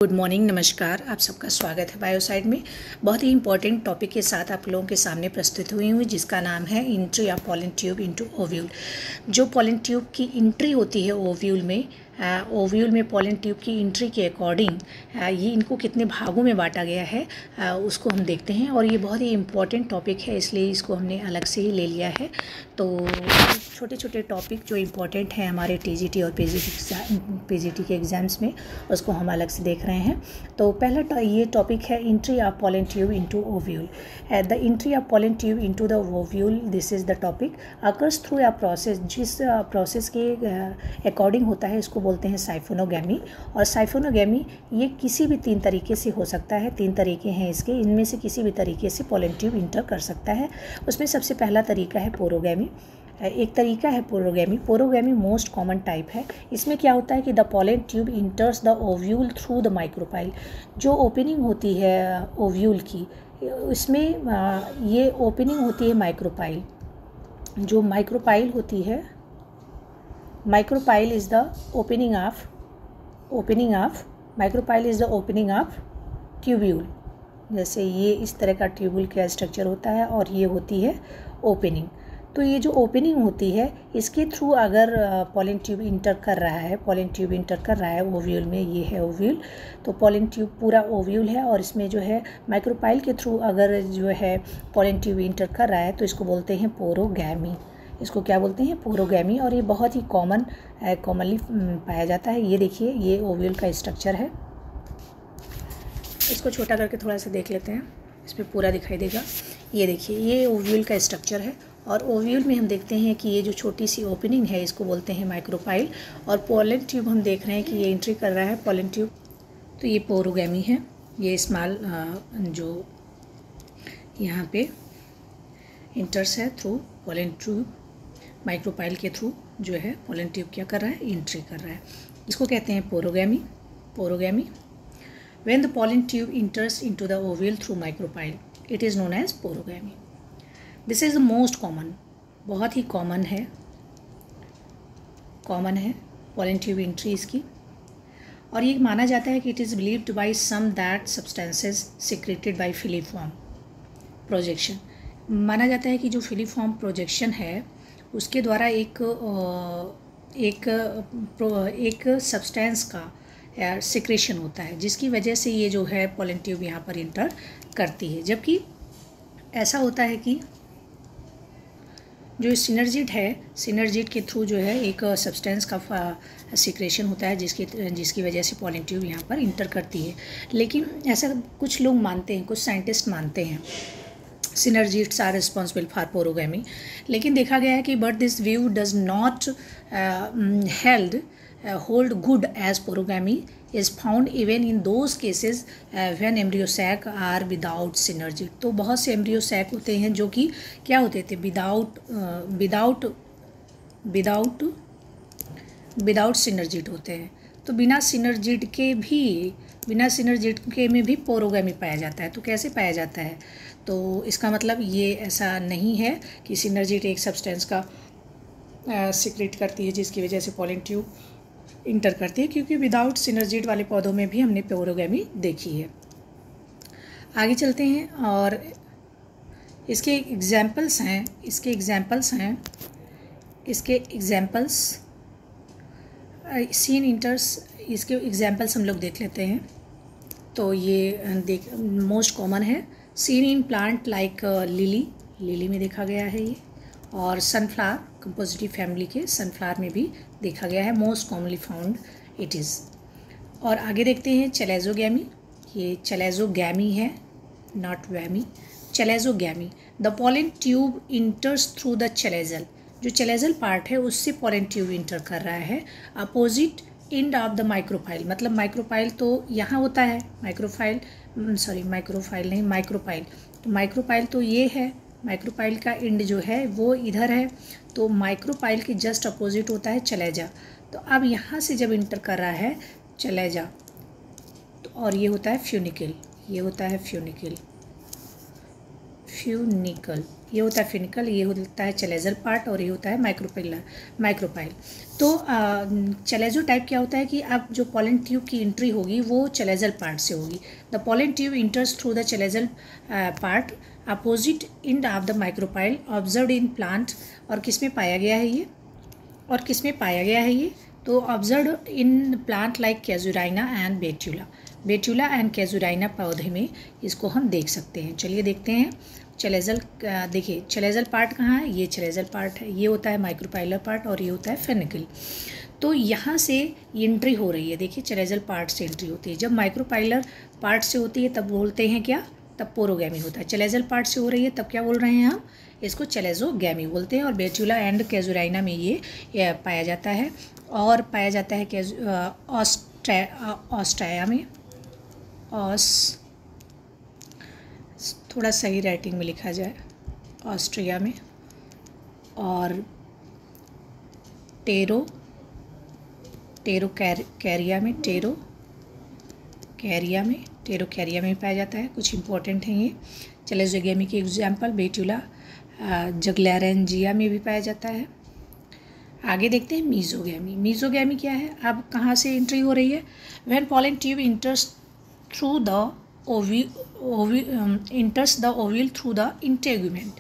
Good morning, नमस्कार। आप सबका स्वागत है बायोसाइड में। बहुत ही इंपॉर्टेंट टॉपिक के साथ आप लोगों के सामने प्रस्तुत हुई हूँ, जिसका नाम है entry of pollen tube into ovule. जो पॉलन ट्यूब की एंट्री होती है ओव्यूल में पॉलन ट्यूब की एंट्री के अकॉर्डिंग ये इनको कितने भागों में बांटा गया है उसको हम देखते हैं। और ये बहुत ही इम्पॉर्टेंट टॉपिक है, इसलिए इसको हमने अलग से ही ले लिया है। तो छोटे छोटे टॉपिक जो इम्पॉर्टेंट हैं हमारे टीजीटी और पीजीटी के एग्ज़ाम्स में, उसको हम अलग से देख रहे हैं। तो पहला ये टॉपिक है entry of pollen tube into ovule. The entry of pollen tube into the ovule, this is the topic, occurs through a process. जिस प्रोसेस के अकॉर्डिंग होता है इसको बोलते हैं साइफोनोगैमी। और साइफोनोगैमी ये किसी भी 3 तरीके से हो सकता है। 3 तरीके हैं इसके, इनमें से किसी भी तरीके से पॉलन ट्यूब इंटर कर सकता है। उसमें सबसे पहला तरीका है पोरोगैमी। एक तरीका है पोरोगैमी मोस्ट कॉमन टाइप है। इसमें क्या होता है कि the pollen tube इंटर्स the ovule through the micropyle. जो ओपनिंग होती है ओव्यूल की, इसमें ये ओपनिंग होती है माइक्रोपाइल। जो माइक्रोपाइल होती है, micropyle is the opening of micropyle is the opening of tubule. जैसे ये इस तरह का ट्यूब्यूल का स्ट्रक्चर होता है और ये होती है ओपनिंग। तो ये जो ओपनिंग होती है इसके थ्रू अगर पॉलन ट्यूब इंटर कर रहा है ओव्यूल में, ये है ओव्यूल, तो पॉलन ट्यूब पूरा ओव्यूल है और इसमें जो है माइक्रोपाइल के थ्रू अगर जो है पॉलन ट्यूब इंटर कर रहा है तो इसको बोलते हैं पोरोगैमी। इसको क्या बोलते हैं? पोरोगैमी। और ये बहुत ही कॉमनली पाया जाता है। ये देखिए, ये ओव्यूल का स्ट्रक्चर है। इसको छोटा करके थोड़ा सा देख लेते हैं, इसमें पूरा दिखाई देगा। ये देखिए, ये ओव्यूल का स्ट्रक्चर है और ओव्यूल में हम देखते हैं कि ये जो छोटी सी ओपनिंग है इसको बोलते हैं माइक्रोपाइल। और पॉलन ट्यूब हम देख रहे हैं कि ये एंट्री कर रहा है पॉलन ट्यूब, तो ये पोरोगैमी है। ये स्मॉल जो यहाँ पे इंटर्स है थ्रू पॉलन ट्यूब, माइक्रोपाइल के थ्रू जो है पॉलन ट्यूब क्या कर रहा है? एंट्री कर रहा है। इसको कहते हैं porogamy. When the pollen tube enters into the ovule through micropyle, it is known as porogamy. This is the most common, बहुत ही कॉमन है पॉलन ट्यूब एंट्री इसकी। और ये माना जाता है कि it is believed by some that substances secreted by filiform projection. माना जाता है कि जो फिलीफॉर्म प्रोजेक्शन है उसके द्वारा एक सब्सटेंस का सिक्रेशन होता है, जिसकी वजह से ये जो है पॉलन ट्यूब यहाँ पर इंटर करती है। जबकि ऐसा होता है कि जो सिनर्जिड के थ्रू जो है एक सब्सटेंस का सिक्रेशन होता है, जिसकी वजह से पॉलन ट्यूब यहाँ पर इंटर करती है। लेकिन ऐसा कुछ लोग मानते हैं, कुछ साइंटिस्ट मानते हैं synergids are responsible for porogamy. लेकिन देखा गया है कि but this view does not hold good as porogamy is found even in those cases when embryo sac are without synergid। तो बहुत से एम्ब्रियो सैक होते हैं जो कि क्या होते थे? विदाउट सिनर्जिड होते हैं। तो बिना सिनर्जिड के में भी पोरोगैमी पाया जाता है। तो कैसे पाया जाता है? तो इसका मतलब ये ऐसा नहीं है कि सिनर्जिड एक सब्सटेंस का सिक्रेट करती है जिसकी वजह से पॉलन ट्यूब इंटर करती है, क्योंकि विदाउट सिनर्जिड वाले पौधों में भी हमने पोरोगैमी देखी है। आगे चलते हैं और इसके एग्जाम्पल्स सीन इंटर्स, इसके एग्जाम्पल्स हम लोग देख लेते हैं। तो ये मोस्ट कॉमन है seen in plant like lily में देखा गया है ये, और सनफ्लावर, कंपोजिटिव फैमिली के सनफ्लावर में भी देखा गया है। Most commonly found it is. और आगे देखते हैं चलेजोगैमी। ये चलेजोगैमी है, not whammy. चलेजोगैमी, the pollen tube इंटर्स through the चलेजल। जो चलेजल पार्ट है उससे पॉलन ट्यूब इंटर कर रहा है opposite end of the micropyle. मतलब माइक्रोपाइल तो यहाँ होता है, माइक्रोपाइल तो माइक्रोपाइल तो ये है, माइक्रोपाइल का एंड जो है वो इधर है। तो माइक्रोपाइल के जस्ट अपोजिट होता है चलेजा। तो अब यहाँ से जब इंटर कर रहा है चलेजा, तो और ये होता है फ्यूनिकल, फ्यूनिकल, ये होता है फिनिकल, ये होता है चलेजल पार्ट और ये होता है माइक्रोपाइल। तो चलेजो टाइप क्या होता है कि अब जो पॉलन ट्यूब की एंट्री होगी वो चलेजल पार्ट से होगी। The pollen tube इंटर्स through the चलेजल part opposite end of the micropyle observed in plant. और किस में पाया गया है ये, और किस में पाया गया है ये, तो observe in plant like Casuarina and Betula and Casuarina पौधे में इसको हम देख सकते हैं। चलिए देखते हैं चलेजल। देखिए चलेजल पार्ट कहाँ है, ये चलेजल पार्ट है, ये होता है माइक्रोपाइलर पार्ट और ये होता है फेनिकल। तो यहाँ से एंट्री हो रही है, देखिए चलेजल पार्ट से एंट्री होती है। जब माइक्रोपाइलर पार्ट से होती है तब बोलते हैं क्या, तब पोरोगैमी होता है। चलेजल पार्ट से हो रही है तब क्या बोल रहे हैं हम, इसको चलेजोगैमी बोलते हैं। और बेट्यूला एंड कैजुराइना में ये पाया जाता है। और पाया जाता है ऑस्ट्राया में, थोड़ा सही राइटिंग में लिखा जाए, ऑस्ट्रिया में, और कैरिया में पाया जाता है। कुछ इंपॉर्टेंट हैं ये। चलेजोगैमी के एग्जाम्पल बेट्यूला जगलैरेंजिया में भी पाया जाता है। आगे देखते हैं मीजोगैमी क्या है, अब कहाँ से एंट्री हो रही है। When pollen tube इंटर्स through the इंटर्स the ovule through the integument.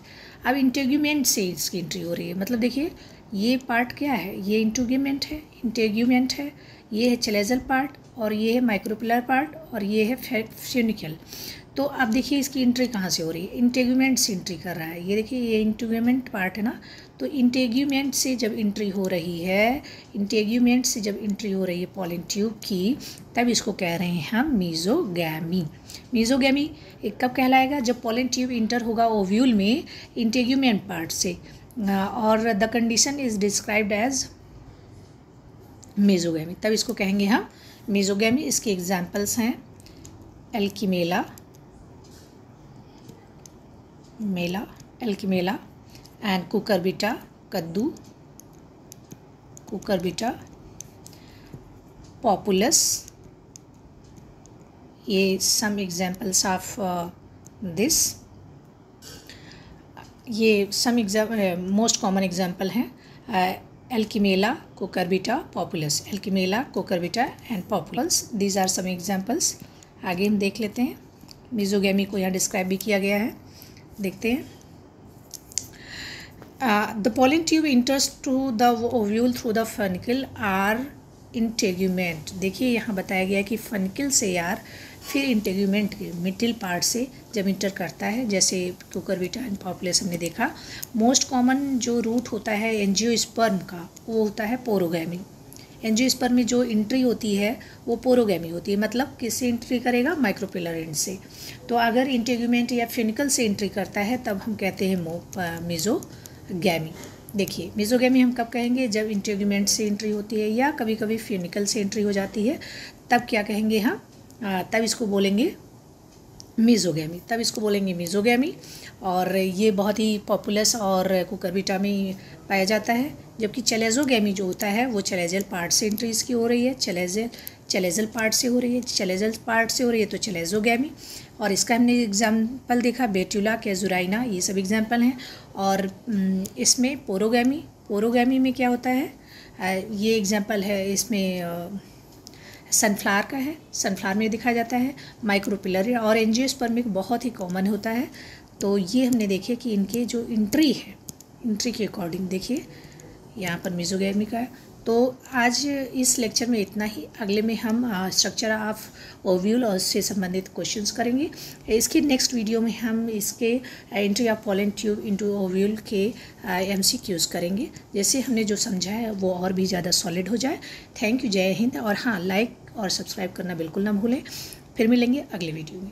अब इंटेगुमेंट से इसकी एंट्री हो रही है, मतलब देखिए ये पार्ट क्या है, ये इंटेगुमेंट है, ये है चलेजल पार्ट और ये है माइक्रोपिलर पार्ट और ये है फ्यूनिकल। तो अब देखिए इसकी एंट्री कहाँ से हो रही है, इंटेगुमेंट से एंट्री कर रहा है। ये देखिए ये इंटेगुमेंट पार्ट है ना, तो इंटेगुमेंट से जब एंट्री हो रही है, पॉलन ट्यूब की, तब इसको कह रहे हैं हम मीजोगैमी एक कब कहलाएगा, जब पॉलन ट्यूब इंटर होगा ओव्यूल में इंटेगुमेंट पार्ट से, और the condition is described as mesogamy, तब इसको कहेंगे हम मीजोगैमी। इसके एग्जाम्पल्स हैं Alchemilla and Cucurbita, Cucurbita Populus. ये सम एग्जाम्पल्स ऑफ दिस, ये सम मोस्ट कॉमन एग्जाम्पल हैं Alchemilla, Cucurbita, Populus, and Populus, these are some examples. आगे हम देख लेते हैं, मीजोगैमी को यहाँ डिस्क्राइब भी किया गया है, देखते हैं। The pollen tube enters to the ovule through the funicle or integument. देखिए यहाँ बताया गया है कि फनिकल से यार फिर इंटेगुमेंट के मिडिल पार्ट से जब इंटर करता है, जैसे कुकरबिटा एंड पॉपुलस हमने देखा। मोस्ट कॉमन जो रूट होता है एंजियोस्पर्म का, वो होता है पोरोगैमी। एंजियोस्पर्म में जो एंट्री होती है वो पोरोगैमी होती है, मतलब किससे एंट्री करेगा, माइक्रोपिलर एंड से। तो अगर इंटेगुमेंट या फ्यूनिकल से एंट्री करता है तब हम कहते हैं मीजोगैमी। देखिए मीजोगैमी हम कब कहेंगे, जब इंटेगुमेंट से एंट्री होती है या कभी कभी फ्यूनिकल से एंट्री हो जाती है, तब क्या कहेंगे हम, तब इसको बोलेंगे मीजोगैमी। और ये बहुत ही पॉपुलस और कुकरबिटा में पाया जाता है। जबकि चलेजोगैमी जो होता है वो चलेजल पार्ट से एंट्री इसकी हो रही है, चलेजल पार्ट से हो रही है तो चलेजोगैमी। और इसका हमने एग्जाम्पल देखा बेट्यूला, कैजुराइना, ये सब एग्जाम्पल हैं। और इसमें पोरोगैमी में क्या होता है, ये एग्जाम्पल है इसमें सनफ्लावर का है, सनफ्लावर में दिखाया जाता है। माइक्रोपिलर और एंजियोस्पर्म में बहुत ही कॉमन होता है। तो ये हमने देखे कि इनके जो एंट्री है, एंट्री के अकॉर्डिंग देखिए यहाँ पर मीजोगैमी का है। तो आज इस लेक्चर में इतना ही। अगले में हम स्ट्रक्चर ऑफ ओव्यूल और उससे संबंधित क्वेश्चंस करेंगे। इसके नेक्स्ट वीडियो में हम इसके entry of pollen tube into ovule के MCQs करेंगे, जैसे हमने जो समझा है वो और भी ज़्यादा सॉलिड हो जाए। थैंक यू, जय हिंद। और हाँ, लाइक और सब्सक्राइब करना बिल्कुल ना भूलें। फिर मिलेंगे अगले वीडियो में।